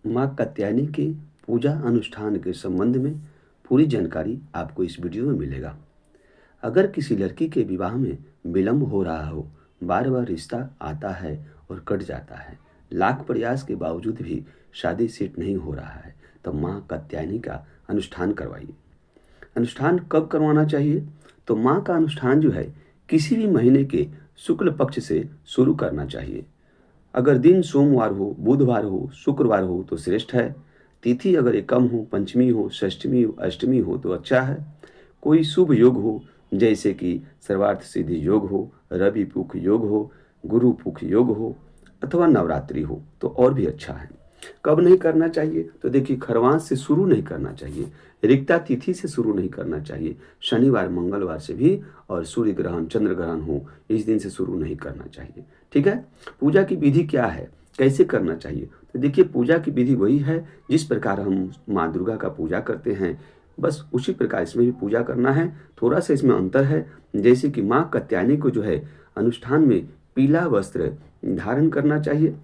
माँ कात्यायनी के पूजा अनुष्ठान के संबंध में पूरी जानकारी आपको इस वीडियो में मिलेगा। अगर किसी लड़की के विवाह में विलंब हो रहा हो, बार बार रिश्ता आता है और कट जाता है, लाख प्रयास के बावजूद भी शादी सेट नहीं हो रहा है, तो माँ कात्यायनी का अनुष्ठान करवाइए। अनुष्ठान कब करवाना चाहिए? तो माँ का अनुष्ठान जो है किसी भी महीने के शुक्ल पक्ष से शुरू करना चाहिए। अगर दिन सोमवार हो, बुधवार हो, शुक्रवार हो तो श्रेष्ठ है। तिथि अगर एकम हो, पंचमी हो, षष्ठमी हो, अष्टमी हो तो अच्छा है। कोई शुभ योग हो, जैसे कि सर्वार्थ सिद्धि योग हो, रवि पुख योग हो, गुरु पुख योग हो अथवा नवरात्रि हो तो और भी अच्छा है। कब नहीं करना चाहिए? तो देखिए, खरवास से शुरू नहीं करना चाहिए, रिक्ता तिथि से शुरू नहीं करना चाहिए, शनिवार मंगलवार से भी, और सूर्य ग्रहण चंद्र ग्रहण हो इस दिन से शुरू नहीं करना चाहिए। ठीक है। पूजा की विधि क्या है, कैसे करना चाहिए? तो देखिए, पूजा की विधि वही है जिस प्रकार हम माँ दुर्गा का पूजा करते हैं, बस उसी प्रकार इसमें भी पूजा करना है। थोड़ा सा इसमें अंतर है, जैसे कि माँ कात्यायनी को जो है अनुष्ठान में पीला वस्त्र धारण करना चाहिए।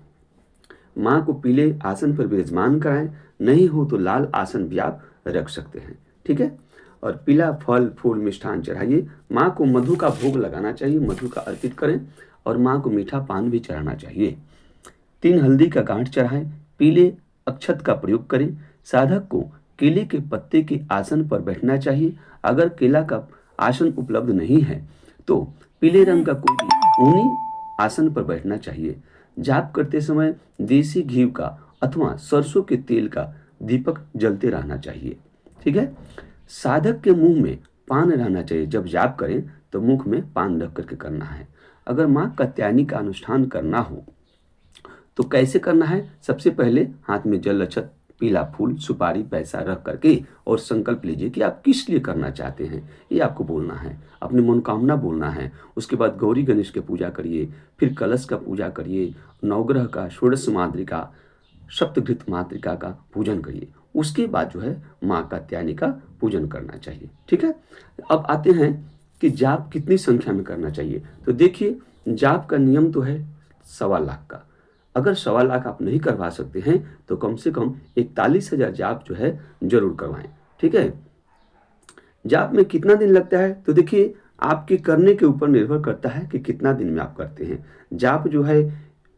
माँ को पीले आसन पर विराजमान कराएं, नहीं हो तो लाल आसन भी आप रख सकते हैं। ठीक है। और पीला फल फूल मिष्ठान चढ़ाइए। माँ को मधु का भोग लगाना चाहिए, मधु का अर्पित करें, और माँ को मीठा पान भी चढ़ाना चाहिए। 3 हल्दी का गांठ चढ़ाएं, पीले अक्षत का प्रयोग करें। साधक को केले के पत्ते के आसन पर बैठना चाहिए। अगर केला का आसन उपलब्ध नहीं है तो पीले रंग का कोई भी ऊनी आसन पर बैठना चाहिए। जाप करते समय देसी घी का अथवा सरसों के तेल का दीपक जलते रहना चाहिए। ठीक है। साधक के मुंह में पान रहना चाहिए। जब जाप करें तो मुख में पान रख करके करना है। अगर माँ कात्यायनी का अनुष्ठान करना हो तो कैसे करना है? सबसे पहले हाथ में जल अक्षत, पीला फूल, सुपारी, पैसा रख करके और संकल्प लीजिए कि आप किस लिए करना चाहते हैं, ये आपको बोलना है, अपनी मनोकामना बोलना है। उसके बाद गौरी गणेश की पूजा करिए, फिर कलश का पूजा करिए, नवग्रह का, षोडश मातृका, सप्तघृत मातृका का पूजन करिए। उसके बाद जो है माँ कात्यायनी का पूजन करना चाहिए। ठीक है। अब आते हैं कि जाप कितनी संख्या में करना चाहिए। तो देखिए, जाप का नियम तो है 1.25 लाख का। अगर 1.25 लाख आप नहीं करवा सकते हैं तो कम से कम 41,000 जाप जो है जरूर करवाएं। ठीक है। जाप में कितना दिन लगता है? तो देखिए, आपके करने के ऊपर निर्भर करता है कि कितना दिन में आप करते हैं। जाप जो है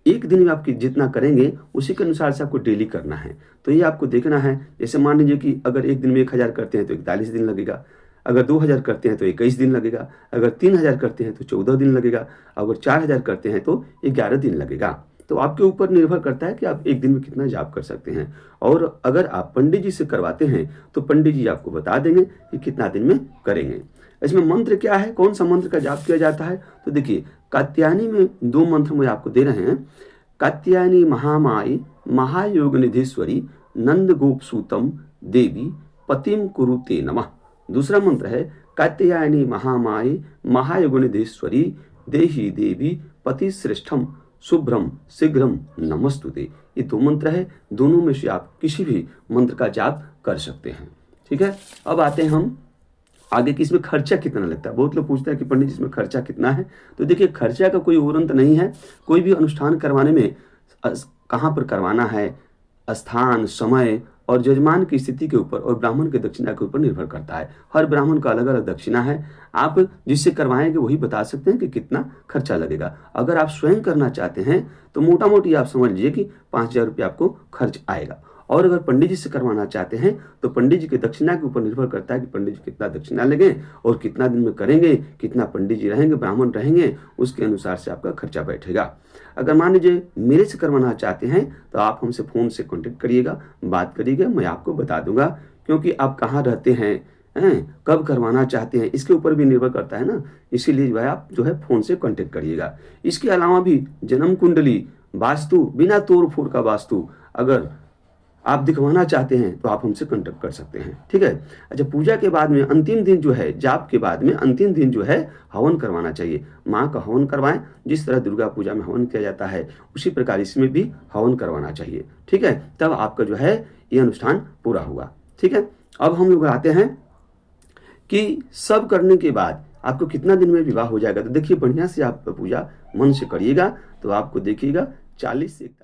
एक दिन में आप जितना करेंगे उसी के अनुसार से आपको डेली करना है। तो ये आपको देखना है। जैसे मान लीजिए कि अगर एक दिन में 1000 करते हैं तो 41 दिन लगेगा, अगर 2000 करते हैं तो 21 दिन लगेगा, अगर 3000 करते हैं तो 14 दिन लगेगा, अगर 4000 करते हैं तो 11 दिन लगेगा। तो आपके ऊपर निर्भर करता है कि आप एक दिन में कितना जाप कर सकते हैं। और अगर आप पंडित जी से करवाते हैं तो पंडित जी आपको बता देंगे कि कितना दिन में करेंगे। इसमें मंत्र क्या है, कौन सा मंत्र का जाप किया जाता है? तो देखिए, कात्यायनी में 2 मंत्र मुझे आपको दे रहे हैं। कात्यायनी महामाई महायोग निधीश्वरी नंद गोप सूतम देवी पतिम कुरुते नमः। दूसरा मंत्र है कात्यायनी महामाई महायोग निधीश्वरी देही देवी पति श्रेष्ठम शुभ्रम शीघ्रम नमस्तुते। ये 2 मंत्र है। दोनों में से आप किसी भी मंत्र का जाप कर सकते हैं। ठीक है। अब आते हैं हम आगे कि इसमें खर्चा कितना लगता है। बहुत लोग पूछते हैं कि पंडित जी इसमें खर्चा कितना है। तो देखिए, खर्चा का कोई उरंत नहीं है। कोई भी अनुष्ठान करवाने में कहाँ पर करवाना है, स्थान, समय और जजमान की स्थिति के ऊपर और ब्राह्मण के दक्षिणा के ऊपर निर्भर करता है। हर ब्राह्मण का अलग अलग दक्षिणा है। आप जिससे करवाएंगे वही बता सकते हैं कि कितना खर्चा लगेगा। अगर आप स्वयं करना चाहते हैं तो मोटा मोटी आप समझ लीजिए कि 5000 रुपये आपको खर्च आएगा। और अगर पंडित जी से करवाना चाहते हैं तो पंडित जी के दक्षिणा के ऊपर निर्भर करता है कि पंडित जी कितना दक्षिणा लेंगे और कितना दिन में करेंगे, कितना पंडित जी रहेंगे, ब्राह्मण रहेंगे, उसके अनुसार से आपका खर्चा बैठेगा। अगर मान लीजिए मेरे से करवाना चाहते हैं तो आप हमसे फ़ोन से कॉन्टेक्ट करिएगा, बात करिएगा, मैं आपको बता दूंगा। क्योंकि आप कहाँ रहते हैं, कब करवाना चाहते हैं, इसके ऊपर भी निर्भर करता है ना। इसीलिए जो है आप जो है फ़ोन से कॉन्टेक्ट करिएगा। इसके अलावा भी जन्म कुंडली, वास्तु, बिना तोड़ फोड़ का वास्तु अगर आप दिखवाना चाहते हैं तो आप हमसे कांटेक्ट कर सकते हैं। ठीक है। अच्छा, पूजा के बाद में अंतिम दिन जो है, जाप के बाद में अंतिम दिन जो है हवन करवाना चाहिए। माँ का हवन करवाएं। जिस तरह दुर्गा पूजा में हवन किया जाता है उसी प्रकार इसमें भी हवन करवाना चाहिए। ठीक है। तब आपका जो है ये अनुष्ठान पूरा हुआ। ठीक है। अब हम लोग आते हैं कि सब करने के बाद आपको कितना दिन में विवाह हो जाएगा। तो देखिए, बढ़िया से आप पूजा मन से करिएगा तो आपको देखिएगा 40 से 41